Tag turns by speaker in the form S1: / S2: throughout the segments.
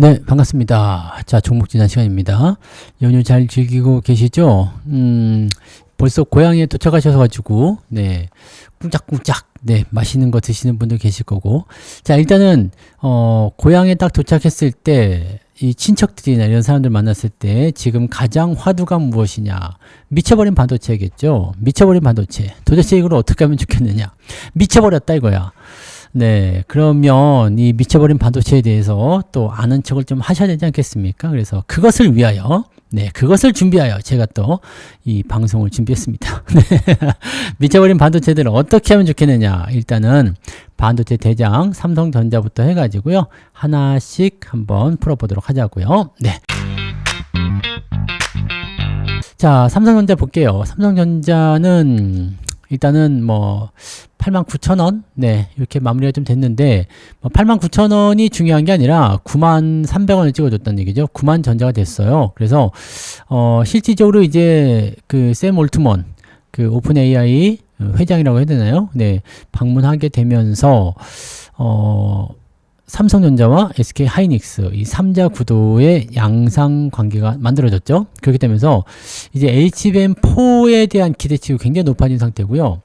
S1: 네, 반갑습니다. 자, 종목 진단 시간입니다. 연휴 잘 즐기고 계시죠? 벌써 고향에 도착하셔서 가지고, 네, 꿍짝꿍짝, 네, 맛있는 거 드시는 분들 계실 거고. 자, 일단은, 고향에 딱 도착했을 때, 이 친척들이나 이런 사람들 만났을 때 지금 가장 화두가 무엇이냐? 미쳐버린 반도체겠죠? 미쳐버린 반도체. 도대체 이걸 어떻게 하면 좋겠느냐? 미쳐버렸다 이거야. 네, 그러면 이 미쳐버린 반도체에 대해서 또 아는 척을 좀 하셔야 되지 않겠습니까? 그래서 그것을 위하여, 네, 그것을 준비하여 제가 또 이 방송을 준비했습니다. 네, 미쳐버린 반도체들을 어떻게 하면 좋겠느냐? 일단은 반도체 대장 삼성전자부터 해가지고요. 하나씩 한번 풀어보도록 하자고요. 네. 자, 삼성전자 볼게요. 삼성전자는 일단은 뭐 89,000원 네 이렇게 마무리가 좀 됐는데 뭐 89,000원이 중요한 게 아니라 93,300원을 찍어줬다는 얘기죠. 9만 전자가 됐어요. 그래서 실질적으로 이제 그 샘 올트먼 그 오픈 AI 회장이라고 해야 되나요? 네, 방문하게 되면서 삼성전자와 SK 하이닉스 이 3자 구도의 양상 관계가 만들어졌죠. 그렇게 되면서 이제 HBM4에 대한 기대치가 굉장히 높아진 상태고요.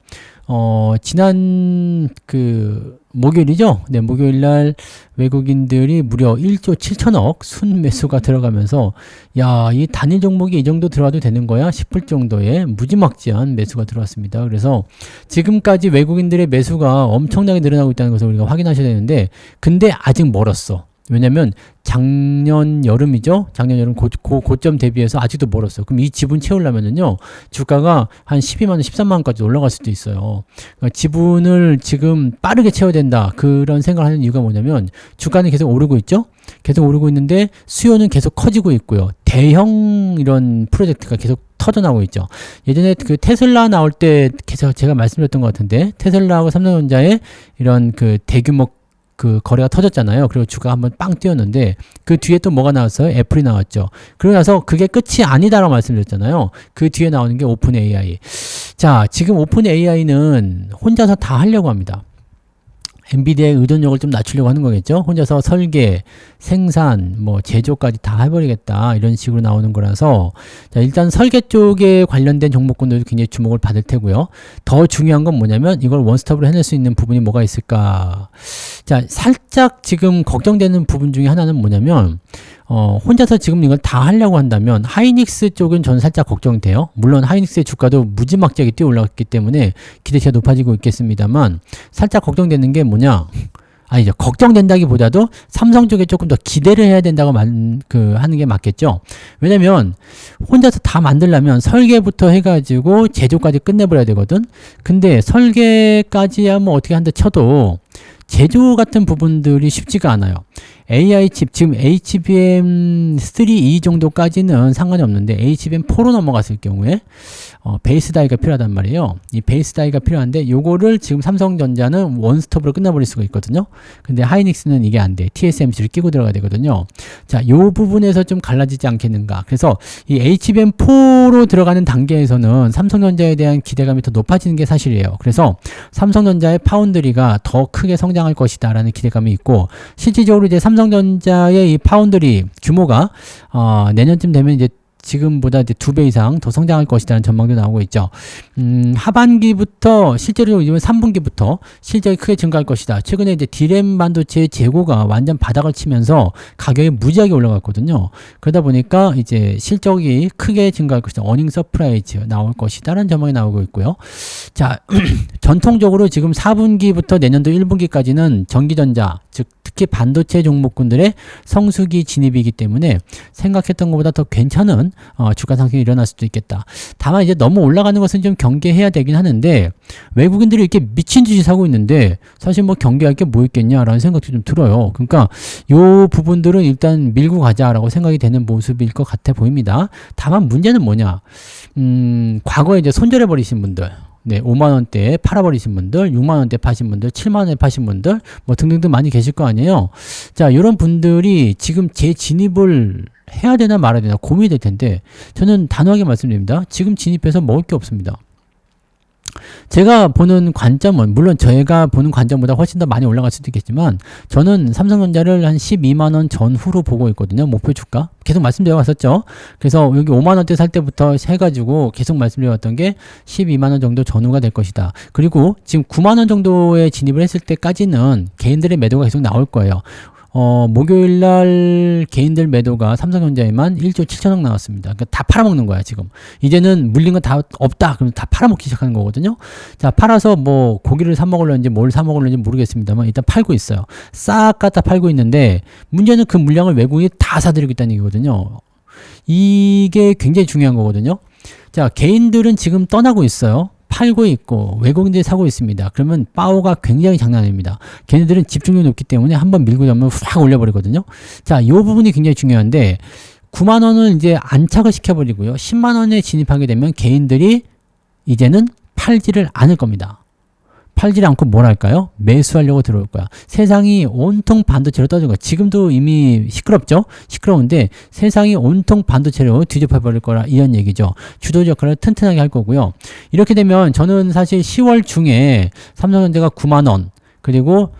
S1: 지난 그 목요일이죠. 네, 목요일 날 외국인들이 무려 1조 7천억 순 매수가 들어가면서 야, 이 단일 종목이 이 정도 들어와도 되는 거야 싶을 정도의 무지막지한 매수가 들어왔습니다. 그래서 지금까지 외국인들의 매수가 엄청나게 늘어나고 있다는 것을 우리가 확인하셔야 되는데 근데 아직 멀었어. 왜냐면 작년 여름이죠. 작년 여름 고점 대비해서 아직도 멀었어요. 그럼 이 지분 채우려면은요, 주가가 한 12만원, 13만원까지 올라갈 수도 있어요. 그러니까 지분을 지금 빠르게 채워야 된다. 그런 생각을 하는 이유가 뭐냐면, 주가는 계속 오르고 있죠? 계속 오르고 있는데, 수요는 계속 커지고 있고요. 대형 이런 프로젝트가 계속 터져나오고 있죠. 예전에 그 테슬라 나올 때 계속 제가 말씀드렸던 것 같은데, 테슬라하고 삼성전자의 이런 그 대규모 그 거래가 터졌잖아요. 그리고 주가 한번 빵 뛰었는데 그 뒤에 또 뭐가 나왔어요? 애플이 나왔죠. 그러고 나서 그게 끝이 아니다라고 말씀드렸잖아요. 그 뒤에 나오는 게 오픈 AI. 자, 지금 오픈 AI는 혼자서 다 하려고 합니다. 엔비디아의 의존력을 좀 낮추려고 하는 거겠죠. 혼자서 설계, 생산, 뭐 제조까지 다 해버리겠다 이런 식으로 나오는 거라서 자, 일단 설계 쪽에 관련된 종목군들도 굉장히 주목을 받을 테고요. 더 중요한 건 뭐냐면 이걸 원스톱으로 해낼 수 있는 부분이 뭐가 있을까. 자, 살짝 지금 걱정되는 부분 중에 하나는 뭐냐면 혼자서 지금 이걸 다 하려고 한다면 하이닉스 쪽은 저는 살짝 걱정돼요. 물론 하이닉스의 주가도 무지막지하게 뛰어 올랐기 때문에 기대치가 높아지고 있겠습니다만 살짝 걱정되는 게 뭐냐? 아니죠. 걱정된다기보다도 삼성 쪽에 조금 더 기대를 해야 된다고 하는 게 맞겠죠. 왜냐면 혼자서 다 만들려면 설계부터 해가지고 제조까지 끝내버려야 되거든. 근데 설계까지야 뭐 어떻게 한다 쳐도 제조 같은 부분들이 쉽지가 않아요. AI 칩, 지금 HBM3E 정도까지는 상관이 없는데 HBM4로 넘어갔을 경우에 베이스 다이가 필요하단 말이에요. 이 베이스 다이가 필요한데 요거를 지금 삼성전자는 원스톱으로 끝나버릴 수가 있거든요. 근데 하이닉스는 이게 안 돼. TSMC를 끼고 들어가야 되거든요. 자, 요 부분에서 좀 갈라지지 않겠는가. 그래서 이 HBM4로 들어가는 단계에서는 삼성전자에 대한 기대감이 더 높아지는 게 사실이에요. 그래서 삼성전자의 파운드리가 더 크게 성장할 것이다 라는 기대감이 있고 실질적으로 이제 삼성전자의 이 파운드리 규모가 내년쯤 되면 이제 지금보다 이제 2배 이상 더 성장할 것이라는 전망도 나오고 있죠. 하반기부터 실제로 이번 3분기부터 실적이 크게 증가할 것이다. 최근에 이제 디램 반도체의 재고가 완전 바닥을 치면서 가격이 무지하게 올라갔거든요. 그러다 보니까 이제 실적이 크게 증가할 것이다. 어닝 서프라이즈 나올 것이다라는 전망이 나오고 있고요. 자, 전통적으로 지금 4분기부터 내년도 1분기까지는 전기전자, 즉 특히 반도체 종목군들의 성수기 진입이기 때문에 생각했던 것보다 더 괜찮은 주가 상승이 일어날 수도 있겠다. 다만 이제 너무 올라가는 것은 좀 경계해야 되긴 하는데 외국인들이 이렇게 미친 듯이 사고 있는데 사실 뭐 경계할 게 뭐 있겠냐라는 생각도 좀 들어요. 그러니까 요 부분들은 일단 밀고 가자라고 생각이 되는 모습일 것 같아 보입니다. 다만 문제는 뭐냐? 과거에 이제 손절해 버리신 분들. 네, 5만원대에 팔아버리신 분들, 6만원대 파신 분들, 7만원에 파신 분들, 뭐 등등등 많이 계실 거 아니에요? 자, 이런 분들이 지금 재진입을 해야 되나 말아야 되나 고민이 될 텐데, 저는 단호하게 말씀드립니다. 지금 진입해서 먹을 게 없습니다. 제가 보는 관점은 물론 저희가 보는 관점보다 훨씬 더 많이 올라갈 수도 있겠지만 저는 삼성전자를 한 12만 원 전후로 보고 있거든요. 목표 주가 계속 말씀드려 왔었죠. 그래서 여기 5만 원대 살 때부터 해가지고 계속 말씀드려 왔던 게 12만 원 정도 전후가 될 것이다. 그리고 지금 9만 원 정도에 진입을 했을 때까지는 개인들의 매도가 계속 나올 거예요. 목요일 날 개인들 매도가 삼성전자에만 1조 7천억 나왔습니다. 그러니까 다 팔아먹는 거야, 지금. 이제는 물린 건 다 없다. 그러면 다 팔아먹기 시작하는 거거든요. 자, 팔아서 뭐 고기를 사 먹으려는지 뭘 사 먹으려는지 모르겠습니다만 일단 팔고 있어요. 싹 갖다 팔고 있는데 문제는 그 물량을 외국인이 다 사들이고 있다는 얘기거든요. 이게 굉장히 중요한 거거든요. 자, 개인들은 지금 떠나고 있어요. 팔고 있고 외국인들이 사고 있습니다. 그러면 파워가 굉장히 장난 아닙니다. 걔네들은 집중력이 높기 때문에 한번 밀고 잡으면 확 올려버리거든요. 자, 이 부분이 굉장히 중요한데 9만 원을 이제 안착을 시켜버리고요. 10만 원에 진입하게 되면 개인들이 이제는 팔지를 않을 겁니다. 팔지 않고 뭘 할까요? 매수하려고 들어올 거야. 세상이 온통 반도체로 떠든 거야. 지금도 이미 시끄럽죠? 시끄러운데 세상이 온통 반도체로 뒤집어 버릴 거라 이런 얘기죠. 주도적 역할을 튼튼하게 할 거고요. 이렇게 되면 저는 사실 10월 중에 삼성전자가 9만 원 그리고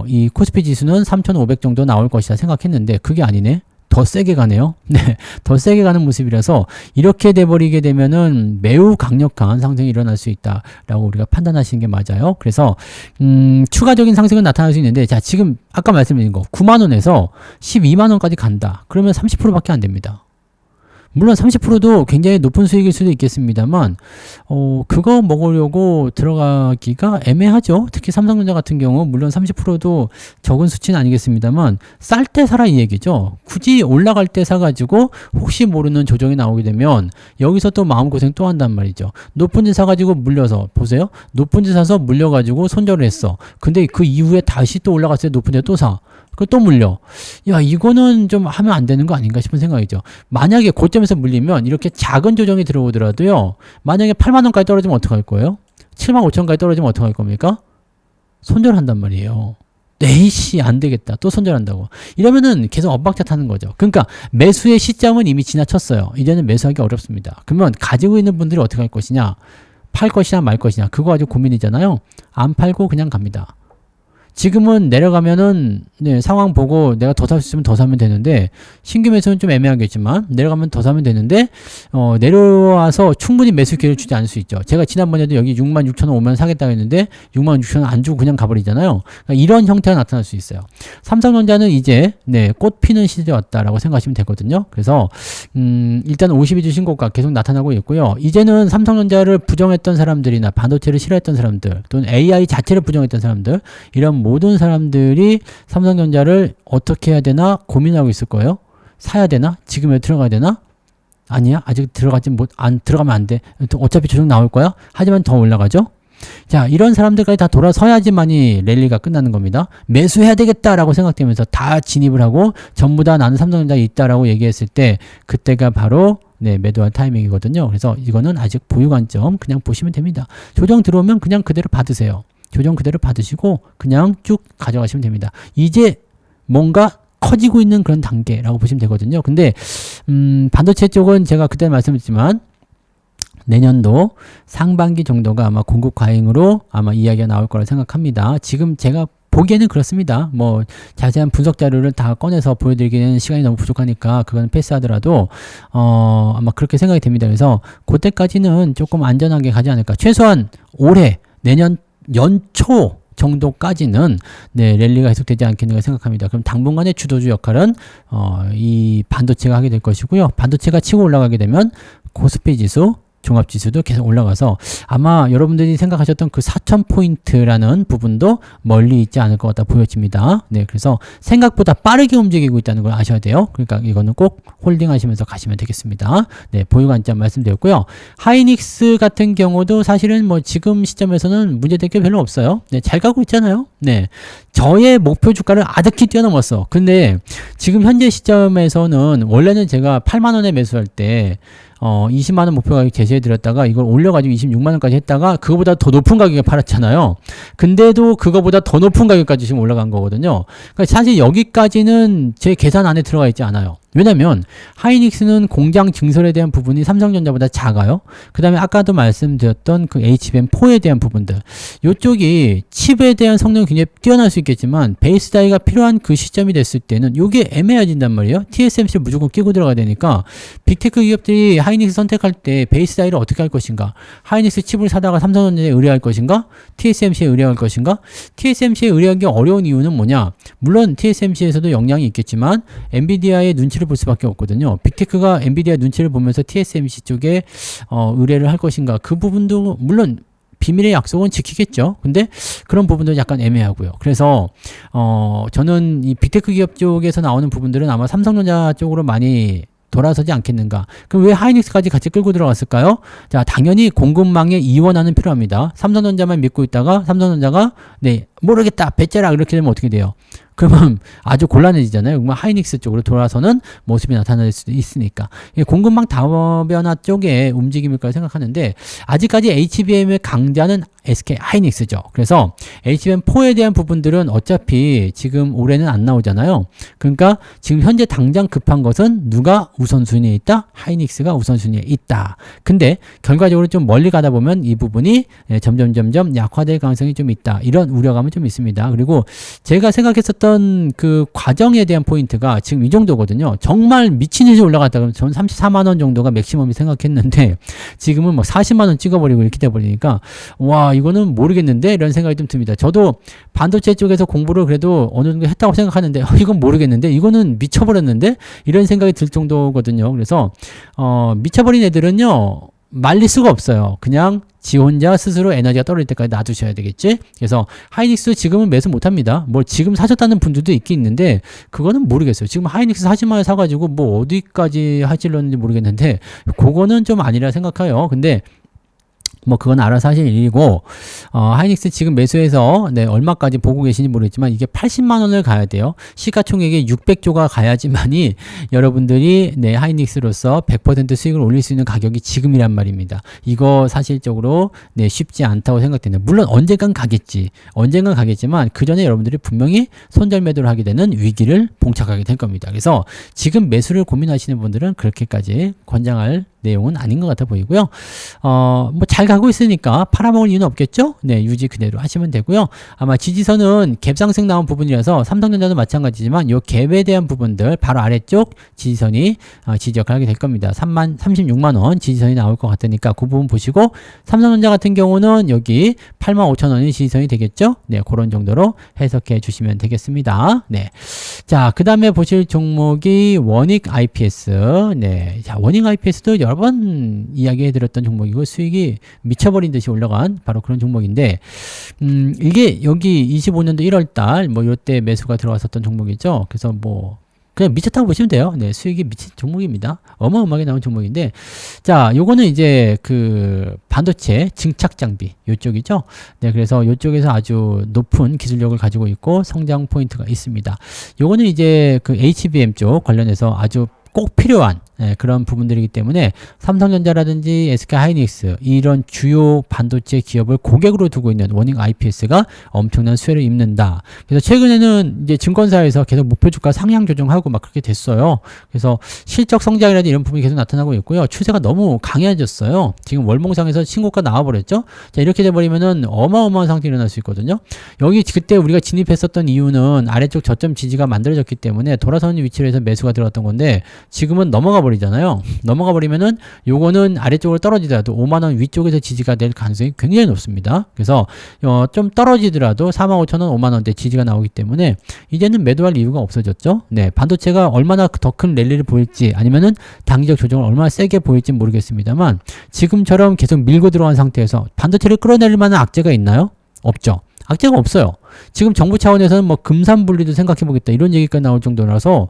S1: 이 코스피 지수는 3,500 정도 나올 것이다 생각했는데 그게 아니네. 더 세게 가네요. 네, 더 세게 가는 모습이라서 이렇게 돼버리게 되면은 매우 강력한 상승이 일어날 수 있다라고 우리가 판단하시는 게 맞아요. 그래서 추가적인 상승은 나타날 수 있는데 자, 지금 아까 말씀드린 거 9만 원에서 12만 원까지 간다. 그러면 30%밖에 안 됩니다. 물론 30%도 굉장히 높은 수익일 수도 있겠습니다만 그거 먹으려고 들어가기가 애매하죠. 특히 삼성전자 같은 경우 물론 30%도 적은 수치는 아니겠습니다만 쌀 때 사라 이 얘기죠. 굳이 올라갈 때 사가지고 혹시 모르는 조정이 나오게 되면 여기서 또 마음고생 또 한단 말이죠. 높은 데 사가지고 물려서 보세요. 높은 데 사서 물려가지고 손절을 했어. 근데 그 이후에 다시 또 올라갔을 때 높은 데 또 사. 그 또 물려. 야, 이거는 좀 하면 안 되는 거 아닌가 싶은 생각이죠. 만약에 고점에서 물리면 이렇게 작은 조정이 들어오더라도요. 만약에 8만 원까지 떨어지면 어떡할 거예요? 7만 5천까지 떨어지면 어떡할 겁니까? 손절한단 말이에요. 에이씨 안 되겠다. 또 손절한다고. 이러면은 계속 엇박자 타는 거죠. 그러니까 매수의 시점은 이미 지나쳤어요. 이제는 매수하기 어렵습니다. 그러면 가지고 있는 분들이 어떻게 할 것이냐? 팔 것이냐 말 것이냐. 그거 아주 고민이잖아요. 안 팔고 그냥 갑니다. 지금은 내려가면은 네, 상황 보고 내가 더 살 수 있으면 더 사면 되는데 신규 매수는 좀 애매하겠지만 내려가면 더 사면 되는데 내려와서 충분히 매수 기회를 주지 않을 수 있죠. 제가 지난번에도 여기 66,000원 오면 사겠다고 했는데 66,000원 안 주고 그냥 가버리잖아요. 그러니까 이런 형태가 나타날 수 있어요. 삼성전자는 이제 네, 꽃 피는 시절이 왔다라고 생각하시면 되거든요. 그래서 일단 52주 신고가 계속 나타나고 있고요. 이제는 삼성전자를 부정했던 사람들이나 반도체를 싫어했던 사람들 또는 AI 자체를 부정했던 사람들 이런 모든 사람들이 삼성전자를 어떻게 해야 되나 고민하고 있을 거예요. 사야 되나? 지금에 들어가야 되나? 아니야. 아직 안 들어가면 안 돼. 어차피 조정 나올 거야. 하지만 더 올라가죠. 자, 이런 사람들까지 다 돌아서야지만이 랠리가 끝나는 겁니다. 매수해야 되겠다라고 생각되면서 다 진입을 하고 전부 다 나는 삼성전자에 있다라고 얘기했을 때 그때가 바로 네, 매도할 타이밍이거든요. 그래서 이거는 아직 보유 관점 그냥 보시면 됩니다. 조정 들어오면 그냥 그대로 받으세요. 조정 그대로 받으시고 그냥 쭉 가져가시면 됩니다. 이제 뭔가 커지고 있는 그런 단계라고 보시면 되거든요. 근데 반도체 쪽은 제가 그때 말씀드렸지만 내년도 상반기 정도가 아마 공급 과잉으로 아마 이야기가 나올 거라 생각합니다. 지금 제가 보기에는 그렇습니다. 뭐 자세한 분석 자료를 다 꺼내서 보여드리기에는 시간이 너무 부족하니까 그건 패스하더라도 아마 그렇게 생각이 됩니다. 그래서 그때까지는 조금 안전하게 가지 않을까. 최소한 올해 내년 연초 정도까지는 네, 랠리가 계속되지 않겠는가 생각합니다. 그럼 당분간의 주도주 역할은 이 반도체가 하게 될 것이고요. 반도체가 치고 올라가게 되면 코스피 지수 종합지수도 계속 올라가서 아마 여러분들이 생각하셨던 그 4,000포인트라는 부분도 멀리 있지 않을 것 같다 보여집니다. 네, 그래서 생각보다 빠르게 움직이고 있다는 걸 아셔야 돼요. 그러니까 이거는 꼭 홀딩 하시면서 가시면 되겠습니다. 네, 보유 관점 말씀드렸고요. 하이닉스 같은 경우도 사실은 뭐 지금 시점에서는 문제될 게 별로 없어요. 네, 잘 가고 있잖아요. 네, 저의 목표 주가를 아득히 뛰어넘었어. 근데 지금 현재 시점에서는 원래는 제가 8만 원에 매수할 때 20만 원 목표 가격 제시해 드렸다가 이걸 올려가지고 26만 원까지 했다가 그거보다 더 높은 가격에 팔았잖아요. 근데도 그거보다 더 높은 가격까지 지금 올라간 거거든요. 그러니까 사실 여기까지는 제 계산 안에 들어가 있지 않아요. 왜냐면 하이닉스는 공장 증설에 대한 부분이 삼성전자보다 작아요. 그 다음에 아까도 말씀드렸던 그 HBM4에 대한 부분들, 요쪽이 칩에 대한 성능이 굉장히 뛰어날 수 있겠지만 베이스 다이가 필요한 그 시점이 됐을 때는 요게 애매해진단 말이에요. TSMC를 무조건 끼고 들어가야 되니까 빅테크 기업들이 하이닉스 선택할 때 베이스 다이를 어떻게 할 것인가, 하이닉스 칩을 사다가 삼성전자에 의뢰할 것인가, TSMC에 의뢰할 것인가. TSMC에 의뢰하기 어려운 이유는 뭐냐, 물론 TSMC에서도 역량이 있겠지만 엔비디아의 눈치를 볼 수밖에 없거든요. 빅테크가 엔비디아 눈치를 보면서 TSMC 쪽에 의뢰를 할 것인가, 그 부분도 물론 비밀의 약속은 지키겠죠. 근데 그런 부분도 약간 애매하고요. 그래서 저는 이 빅테크 기업 쪽에서 나오는 부분들은 아마 삼성전자 쪽으로 많이 돌아서지 않겠는가. 그럼 왜 하이닉스까지 같이 끌고 들어갔을까요? 자, 당연히 공급망의 이원화는 필요합니다. 삼성전자만 믿고 있다가 삼성전자가 네, 모르겠다, 배째라 이렇게 되면 어떻게 돼요? 그러면 아주 곤란해지잖아요. 그러면 하이닉스 쪽으로 돌아서는 모습이 나타날 수도 있으니까. 공급망 다변화 쪽의 움직임일 거라 생각하는데, 아직까지 HBM의 강자는 SK 하이닉스죠. 그래서 HBM4에 대한 부분들은 어차피 지금 올해는 안 나오잖아요. 그러니까 지금 현재 당장 급한 것은 누가 우선순위에 있다? 하이닉스가 우선순위에 있다. 근데 결과적으로 좀 멀리 가다 보면 이 부분이 점점 약화될 가능성이 좀 있다. 이런 우려감은 좀 있습니다. 그리고 제가 생각했었던 그 과정에 대한 포인트가 지금 이 정도거든요. 정말 미친 듯이 올라갔다 그러면 전 34만원 정도가 맥시멈이 생각했는데 지금은 막 40만원 찍어버리고 이렇게 돼버리니까 와, 이거는 모르겠는데 이런 생각이 좀 듭니다. 저도 반도체 쪽에서 공부를 그래도 어느 정도 했다고 생각하는데 이건 모르겠는데, 이거는 미쳐버렸는데 이런 생각이 들 정도거든요. 그래서 미쳐버린 애들은요 말릴 수가 없어요. 그냥 지 혼자 스스로 에너지가 떨어질 때까지 놔두셔야 되겠지. 그래서 하이닉스 지금은 매수 못합니다. 뭐 지금 사셨다는 분들도 있긴 있는데 그거는 모르겠어요. 지금 하이닉스 사지마에 사가지고 뭐 어디까지 하실런지 모르겠는데 그거는 좀 아니라 생각해요. 근데 뭐 그건 알아서 하실 일이고, 하이닉스 지금 매수해서 네, 얼마까지 보고 계신지 모르겠지만 이게 80만 원을 가야 돼요. 시가총액이 600조가 가야지만이 여러분들이 네, 하이닉스로서 100% 수익을 올릴 수 있는 가격이 지금이란 말입니다. 이거 사실적으로 네, 쉽지 않다고 생각됩니다. 물론 언젠간 가겠지만 그 전에 여러분들이 분명히 손절 매도를 하게 되는 위기를 봉착하게 될 겁니다. 그래서 지금 매수를 고민하시는 분들은 그렇게까지 권장할 내용은 아닌 것 같아 보이고요. 뭐 잘 가고 있으니까 팔아먹을 이유는 없겠죠? 네, 유지 그대로 하시면 되고요. 아마 지지선은 갭 상승 나온 부분이라서 삼성전자도 마찬가지지만 요 갭에 대한 부분들 바로 아래쪽 지지선이 지지 역할을 하게 될 겁니다. 36만 원 지지선이 나올 것 같으니까 그 부분 보시고, 삼성전자 같은 경우는 여기 85,000원이 지지선이 되겠죠? 네, 그런 정도로 해석해 주시면 되겠습니다. 네. 자, 그 다음에 보실 종목이 원익 IPS. 네. 자, 원익 IPS도 여러 번 이야기해 드렸던 종목이고 수익이 미쳐버린 듯이 올라간 바로 그런 종목인데, 이게 여기 25년도 1월달 뭐 요때 매수가 들어왔었던 종목이죠. 그래서 뭐 그냥 미쳤다고 보시면 돼요. 네, 수익이 미친 종목입니다. 어마어마하게 나온 종목인데, 자, 요거는 이제 그 반도체 증착 장비 요쪽이죠. 네, 그래서 요쪽에서 아주 높은 기술력을 가지고 있고 성장 포인트가 있습니다. 요거는 이제 그 HBM 쪽 관련해서 아주 꼭 필요한 그런 부분들이기 때문에 삼성전자라든지 SK 하이닉스 이런 주요 반도체 기업을 고객으로 두고 있는 원익 IPS가 엄청난 수혜를 입는다. 그래서 최근에는 이제 증권사에서 계속 목표 주가 상향 조정하고 막 그렇게 됐어요. 그래서 실적 성장이라든지 이런 부분이 계속 나타나고 있고요. 추세가 너무 강해졌어요. 지금 월봉상에서 신고가 나와버렸죠. 자, 이렇게 돼버리면은 어마어마한 상승이 일어날 수 있거든요. 여기 그때 우리가 진입했었던 이유는 아래쪽 저점 지지가 만들어졌기 때문에 돌아서는 위치로 해서 매수가 들어갔던 건데, 지금은 넘어가 버리잖아요. 넘어가 버리면은 요거는 아래쪽으로 떨어지더라도 5만원 위쪽에서 지지가 될 가능성이 굉장히 높습니다. 그래서 좀 떨어지더라도 45,000원, 5만원대 지지가 나오기 때문에 이제는 매도할 이유가 없어졌죠. 네, 반도체가 얼마나 더 큰 랠리를 보일지 아니면은 단기적 조정을 얼마나 세게 보일지 모르겠습니다만 지금처럼 계속 밀고 들어간 상태에서 반도체를 끌어내릴 만한 악재가 있나요? 없죠. 악재가 없어요. 지금 정부 차원에서는 뭐 금산분리도 생각해보겠다 이런 얘기까지 나올 정도라서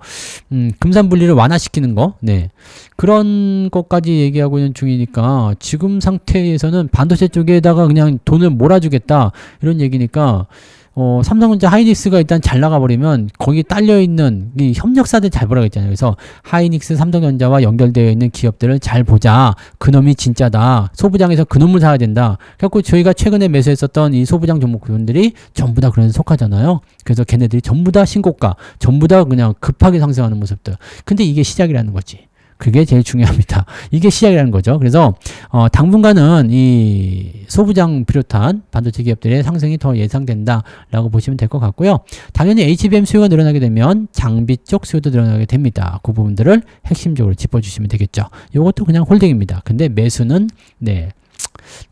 S1: 금산분리를 완화시키는 거, 네, 그런 것까지 얘기하고 있는 중이니까 지금 상태에서는 반도체 쪽에다가 그냥 돈을 몰아주겠다 이런 얘기니까 삼성전자 하이닉스가 일단 잘 나가버리면 거기 딸려있는 이 협력사들 잘 보라고 했잖아요. 그래서 하이닉스, 삼성전자와 연결되어 있는 기업들을 잘 보자. 그놈이 진짜다. 소부장에서 그놈을 사야 된다. 그래갖고 저희가 최근에 매수했었던 이 소부장 종목군들이 전부 다 그런 데 속하잖아요. 그래서 걔네들이 전부 다 신고가, 전부 다 그냥 급하게 상승하는 모습들. 근데 이게 시작이라는 거지. 그게 제일 중요합니다. 이게 시작이라는 거죠. 그래서 당분간은 이 소부장 비롯한 반도체 기업들의 상승이 더 예상된다라고 보시면 될 것 같고요. 당연히 HBM 수요가 늘어나게 되면 장비 쪽 수요도 늘어나게 됩니다. 그 부분들을 핵심적으로 짚어주시면 되겠죠. 이것도 그냥 홀딩입니다. 근데 매수는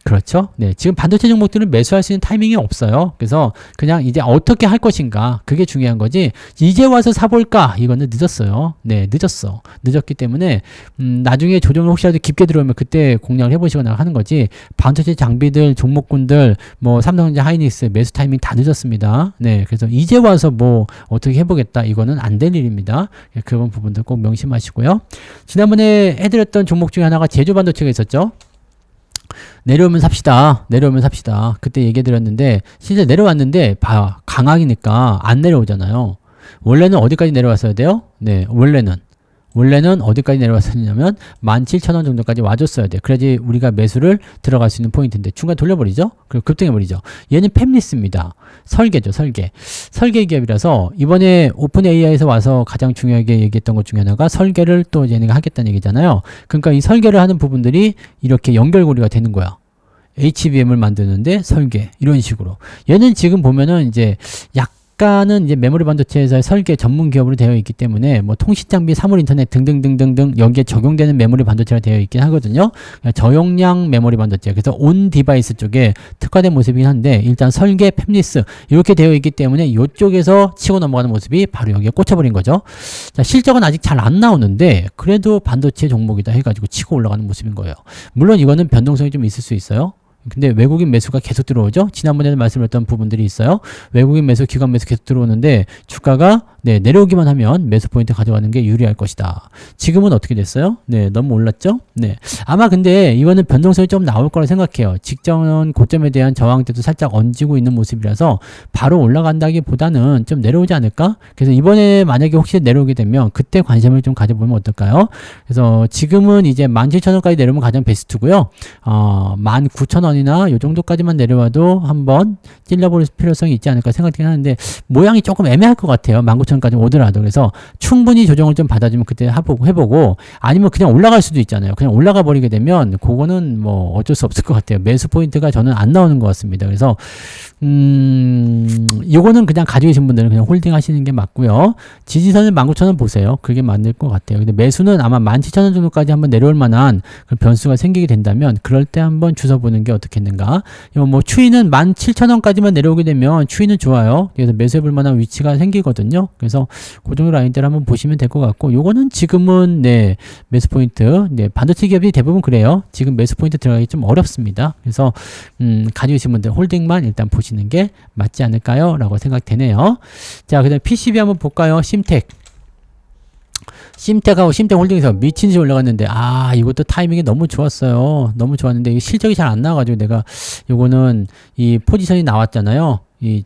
S1: 그렇죠. 네, 지금 반도체 종목들은 매수할 수 있는 타이밍이 없어요. 그래서 그냥 이제 어떻게 할 것인가 그게 중요한 거지. 이제 와서 사볼까? 이거는 늦었어요. 네, 늦었어. 늦었기 때문에 나중에 조정을 혹시라도 깊게 들어오면 그때 공략을 해보시거나 하는 거지. 반도체 장비들, 종목군들, 뭐 삼성전자, 하이닉스 매수 타이밍 다 늦었습니다. 네, 그래서 이제 와서 뭐 어떻게 해보겠다 이거는 안 될 일입니다. 그런 부분들 꼭 명심하시고요. 지난번에 해드렸던 종목 중에 하나가 제조반도체가 있었죠. 내려오면 삽시다. 내려오면 삽시다. 그때 얘기 드렸는데 실제 내려왔는데 강하니까 안 내려오잖아요. 원래는 어디까지 내려왔어야 돼요? 네, 원래는 어디까지 내려왔었냐면 17,000원 정도까지 와줬어야 돼. 그래야지 우리가 매수를 들어갈 수 있는 포인트인데 중간 돌려버리죠? 그리고 급등해버리죠. 얘는 팹리스입니다. 설계죠, 설계. 설계 기업이라서 이번에 오픈 AI에서 와서 가장 중요하게 얘기했던 것 중에 하나가 설계를 또 얘네가 하겠다는 얘기잖아요. 그러니까 이 설계를 하는 부분들이 이렇게 연결고리가 되는 거야. HBM을 만드는데 설계 이런 식으로. 얘는 지금 보면은 이제 약간은 이제 메모리 반도체에서의 설계 전문 기업으로 되어 있기 때문에 뭐 통신 장비, 사물 인터넷 등등등등등 여기에 적용되는 메모리 반도체가 되어 있긴 하거든요. 저용량 메모리 반도체. 그래서 온 디바이스 쪽에 특화된 모습이긴 한데 일단 설계, 팹리스 이렇게 되어 있기 때문에 이쪽에서 치고 넘어가는 모습이 바로 여기에 꽂혀버린 거죠. 자, 실적은 아직 잘 안 나오는데 그래도 반도체 종목이다 해가지고 치고 올라가는 모습인 거예요. 물론 이거는 변동성이 좀 있을 수 있어요. 근데 외국인 매수가 계속 들어오죠. 지난번에도 말씀드렸던 부분들이 있어요. 외국인 매수, 기관 매수 계속 들어오는데 주가가 내려오기만 하면 매수 포인트 가져가는 게 유리할 것이다. 지금은 어떻게 됐어요? 네, 너무 올랐죠? 네. 아마 근데 이거는 변동성이 좀 나올 거라 생각해요. 직전 고점에 대한 저항 때도 살짝 얹히고 있는 모습이라서 바로 올라간다기보다는 좀 내려오지 않을까? 그래서 이번에 만약에 혹시 내려오게 되면 그때 관심을 좀 가져보면 어떨까요? 그래서 지금은 이제 17,000원까지 내려오면 가장 베스트고요. 19,000원이나 요 정도까지만 내려와도 한번 찔러볼 필요성이 있지 않을까 생각되긴 하는데 모양이 조금 애매할 것 같아요. 19,000원까지 오더라도. 그래서 충분히 조정을 좀 받아주면 그때 해보고 아니면 그냥 올라갈 수도 있잖아요. 그냥 올라가 버리게 되면 그거는 뭐 어쩔 수 없을 것 같아요. 매수 포인트가 저는 안 나오는 것 같습니다. 그래서 요거는 그냥 가지고 계신 분들은 그냥 홀딩 하시는 게 맞고요. 지지선을 19,000원 보세요. 그게 맞을 것 같아요. 근데 매수는 아마 17,000원 정도까지 한번 내려올 만한 그 변수가 생기게 된다면 그럴 때 한번 주워보는 게 어떻겠는가. 뭐 추이는 17,000원까지만 내려오게 되면 추이는 좋아요. 그래서 매수해볼 만한 위치가 생기거든요. 그래서 그 정도 라인대를 한번 보시면 될 것 같고 요거는 지금은 매수 포인트 반도체 기업이 대부분 그래요. 지금 매수 포인트 들어가기 좀 어렵습니다. 그래서 가지고 계신 분들 홀딩만 일단 보시는 게 맞지 않을까요? 라고 생각되네요. 자, 그 다음에 PCB 한번 볼까요? 심텍하고 심텍 홀딩에서 미친 듯이 올라갔는데 이것도 타이밍이 너무 좋았어요. 너무 좋았는데 실적이 잘 안 나와가지고 내가 요거는 이 포지션이 나왔잖아요.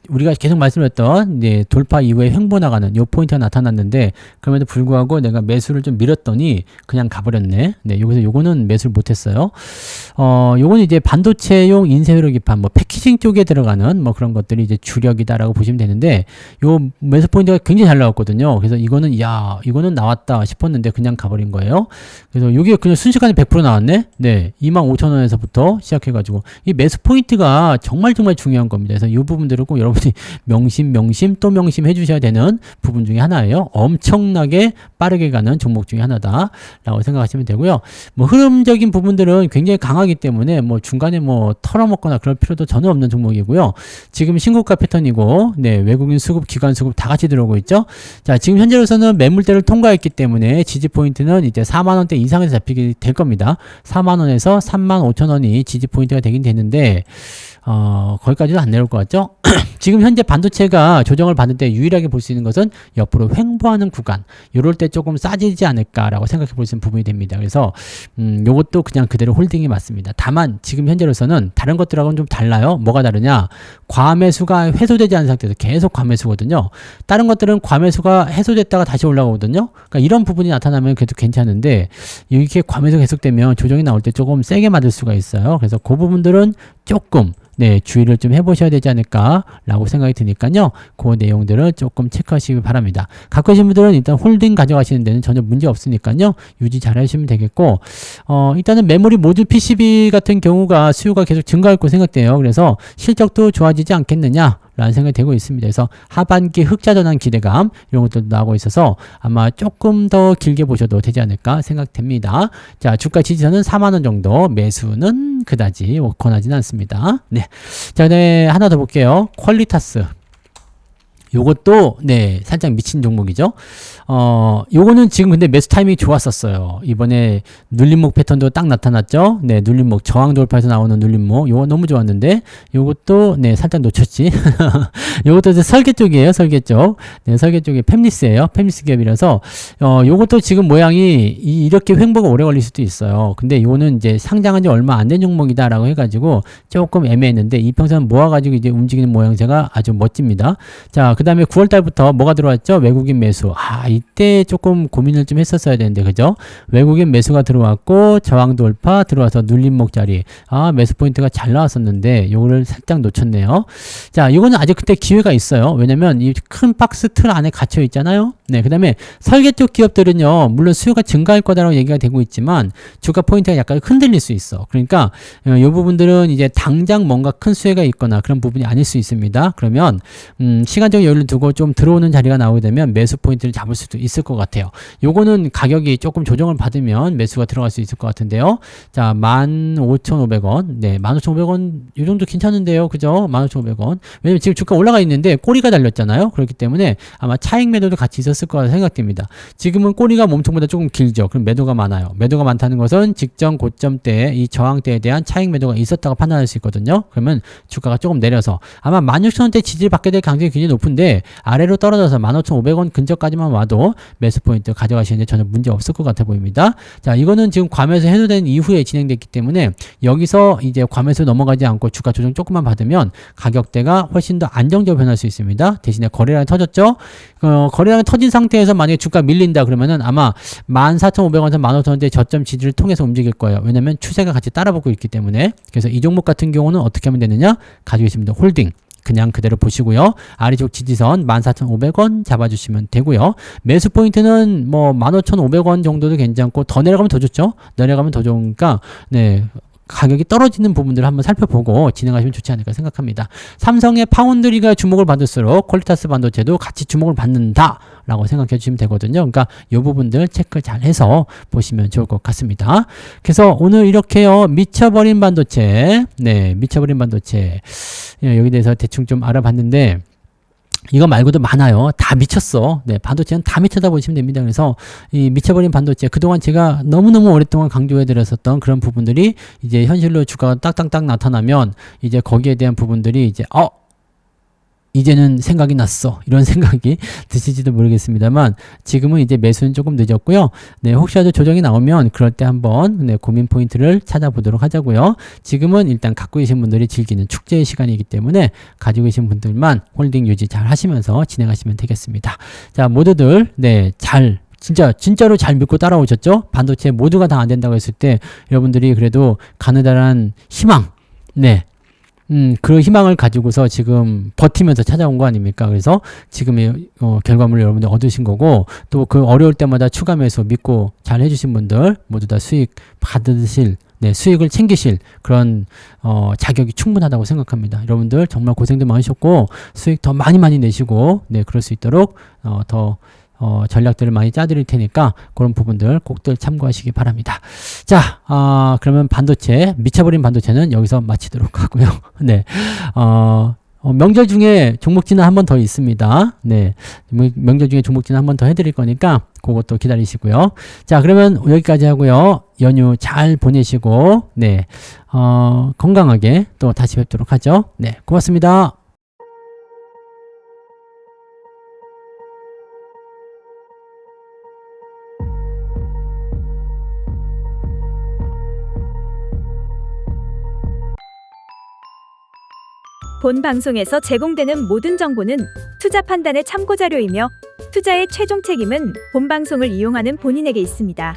S1: 우리가 계속 말씀드렸던 돌파 이후에 횡보 나가는 요 포인트가 나타났는데 그럼에도 불구하고 내가 매수를 좀 밀었더니 그냥 가버렸네. 여기서 요거는 매수를 못했어요. 요거는 이제 반도체용 인쇄회로 기판 패키징 쪽에 들어가는 그런 것들이 이제 주력이다라고 보시면 되는데 요 매수 포인트가 굉장히 잘 나왔거든요. 그래서 이거는 이거는 나왔다 싶었는데 그냥 가버린 거예요. 그래서 요게 그냥 순식간에 100% 나왔네. 25,000원에서부터 시작해가지고 이 매수 포인트가 정말 중요한 겁니다. 그래서 이 부분들을 꼭 여러분이 명심 또 명심 해주셔야 되는 부분 중에 하나예요. 엄청나게 빠르게 가는 종목 중에 하나다라고 생각하시면 되고요. 흐름적인 부분들은 굉장히 강하기 때문에 중간에 털어먹거나 그럴 필요도 전혀 없는 종목이고요. 지금 신고가 패턴이고 외국인 수급, 기관 수급 다 같이 들어오고 있죠. 자, 지금 현재로서는 매물대를 통과했기 때문에 지지 포인트는 이제 4만원대 이상에서 잡히게 될 겁니다. 4만원에서 35,000원이 지지 포인트가 되긴 되는데 거기까지도 안 내려올 것 같죠? 지금 현재 반도체가 조정을 받을 때 유일하게 볼 수 있는 것은 옆으로 횡보하는 구간, 요럴 때 조금 싸지지 않을까라고 생각해 볼 수 있는 부분이 됩니다. 그래서 요것도 그냥 그대로 홀딩이 맞습니다. 다만 지금 현재로서는 다른 것들하고는 좀 달라요. 뭐가 다르냐? 과매수가 해소되지 않은 상태에서 계속 과매수거든요. 다른 것들은 과매수가 해소됐다가 다시 올라가거든요. 그러니까 이런 부분이 나타나면 그래도 괜찮은데 이렇게 과매수가 계속되면 조정이 나올 때 조금 세게 맞을 수가 있어요. 그래서 그 부분들은 조금 주의를 좀 해보셔야 되지 않을까라고 생각이 드니까요. 그 내용들을 조금 체크하시기 바랍니다. 갖고 계신 분들은 일단 홀딩 가져가시는 데는 전혀 문제 없으니까요. 유지 잘 하시면 되겠고, 일단은 메모리 모듈 PCB 같은 경우가 수요가 계속 증가할 거로 생각돼요. 그래서 실적도 좋아지지 않겠느냐? 라는 생각이 되고 있습니다. 그래서 하반기 흑자 전환 기대감 이런 것들도 나오고 있어서 아마 조금 더 길게 보셔도 되지 않을까 생각됩니다. 자, 주가 지지선은 4만원 정도, 매수는 그다지 권하지는 않습니다. 네. 자, 그다음에 하나 더 볼게요. 퀄리타스. 요것도 살짝 미친 종목이죠. 요거는 지금 근데 매수 타이밍이 좋았었어요. 이번에 눌림목 패턴도 딱 나타났죠. 눌림목 저항 돌파에서 나오는 눌림목 요거 너무 좋았는데 요것도 살짝 놓쳤지. 요것도 이제 설계 쪽이에요. 설계 쪽. 설계 쪽이 팹리스예요. 팹리스 기업이라서 요것도 지금 모양이 이렇게 횡보가 오래 걸릴 수도 있어요. 근데 요거는 이제 상장한 지 얼마 안 된 종목이다라고 해가지고 조금 애매했는데 이평선 모아가지고 이제 움직이는 모양새가 아주 멋집니다. 자, 그 다음에 9월달부터 뭐가 들어왔죠? 외국인 매수. 이때 조금 고민을 좀 했었어야 되는데, 그죠? 외국인 매수가 들어왔고, 저항 돌파 들어와서 눌림목 자리. 매수 포인트가 잘 나왔었는데, 요거를 살짝 놓쳤네요. 자, 이거는 아직 그때 기회가 있어요. 왜냐면, 이 큰 박스 틀 안에 갇혀 있잖아요? 그 다음에 설계 쪽 기업들은요, 물론 수요가 증가할 거다라고 얘기가 되고 있지만, 주가 포인트가 약간 흔들릴 수 있어. 그러니까, 이 부분들은 이제 당장 뭔가 큰 수혜가 있거나 그런 부분이 아닐 수 있습니다. 그러면, 시간적 여유를 두고 좀 들어오는 자리가 나오게 되면 매수 포인트를 잡을 수도 있을 것 같아요. 요거는 가격이 조금 조정을 받으면 매수가 들어갈 수 있을 것 같은데요. 자, 15,500원. 15,500원 이 정도 괜찮은데요. 그죠? 15,500원. 왜냐면 지금 주가 올라가 있는데 꼬리가 달렸잖아요. 그렇기 때문에 아마 차익 매도도 같이 있었을 거라 생각됩니다. 지금은 꼬리가 몸통보다 조금 길죠. 그럼 매도가 많아요. 매도가 많다는 것은 직전 고점대 이 저항대에 대한 차익 매도가 있었다고 판단할 수 있거든요. 그러면 주가가 조금 내려서 아마 16,000원대 지지를 받게 될 가능성이 굉장히 높은데 아래로 떨어져서 15,500원 근처까지만 와도 매수 포인트 가져가시는데 전혀 문제 없을 것 같아 보입니다. 자, 이거는 지금 과매수 해소된 이후에 진행됐기 때문에 여기서 이제 과매수 넘어가지 않고 주가 조정 조금만 받으면 가격대가 훨씬 더 안정적으로 변할 수 있습니다. 대신에 거래량이 터졌죠. 거래량이 터진 상태에서 만약에 주가 밀린다 그러면은 아마 14,500원에서 15,000원대 저점 지지를 통해서 움직일 거예요. 왜냐면 추세가 같이 따라붙고 있기 때문에. 그래서 이 종목 같은 경우는 어떻게 하면 되느냐? 가지고 있습니다. 홀딩. 그냥 그대로 보시고요. 아래쪽 지지선 14,500원 잡아주시면 되고요. 매수 포인트는 뭐 15,500원 정도도 괜찮고 더 내려가면 더 좋죠. 내려가면 더 좋으니까 가격이 떨어지는 부분들을 한번 살펴보고 진행하시면 좋지 않을까 생각합니다. 삼성의 파운드리가 주목을 받을수록 퀄리타스 반도체도 같이 주목을 받는다 라고 생각해 주시면 되거든요. 그러니까 이 부분들 체크 잘 해서 보시면 좋을 것 같습니다. 그래서 오늘 이렇게요. 미쳐버린 반도체 미쳐버린 반도체 여기 대해서 대충 좀 알아봤는데 이거 말고도 많아요. 다 미쳤어. 반도체는 다 미쳤다 보시면 됩니다. 그래서 이 미쳐버린 반도체 그동안 제가 너무너무 오랫동안 강조해 드렸었던 그런 부분들이 이제 현실로 주가가 딱딱딱 나타나면 이제 거기에 대한 부분들이 이제는 생각이 났어. 이런 생각이 드실지도 모르겠습니다만 지금은 이제 매수는 조금 늦었고요. 혹시라도 조정이 나오면 그럴 때 한번 고민 포인트를 찾아보도록 하자고요. 지금은 일단 갖고 계신 분들이 즐기는 축제의 시간이기 때문에 가지고 계신 분들만 홀딩 유지 잘 하시면서 진행하시면 되겠습니다. 자, 모두들 진짜로 잘 믿고 따라오셨죠? 반도체 모두가 다 안 된다고 했을 때 여러분들이 그래도 가느다란 희망 그 희망을 가지고서 지금 버티면서 찾아온 거 아닙니까? 그래서 지금의 결과물을 여러분들 얻으신 거고 또 그 어려울 때마다 추가 매수 믿고 잘 해주신 분들 모두 다 수익 받으실 수익을 챙기실 그런 자격이 충분하다고 생각합니다. 여러분들 정말 고생도 많으셨고 수익 더 많이 내시고 그럴 수 있도록 더 전략들을 많이 짜드릴 테니까 그런 부분들 꼭들 참고하시기 바랍니다. 자, 그러면 미쳐버린 반도체는 여기서 마치도록 하고요. 명절 중에 종목 진화 한 번 더 있습니다. 네. 명절 중에 종목 진화 한 번 더 해드릴 거니까 그것도 기다리시고요. 자, 그러면 여기까지 하고요. 연휴 잘 보내시고, 네. 건강하게 또 다시 뵙도록 하죠. 네. 고맙습니다.
S2: 본 방송에서 제공되는 모든 정보는 투자 판단의 참고 자료이며 투자의 최종 책임은 본 방송을 이용하는 본인에게 있습니다.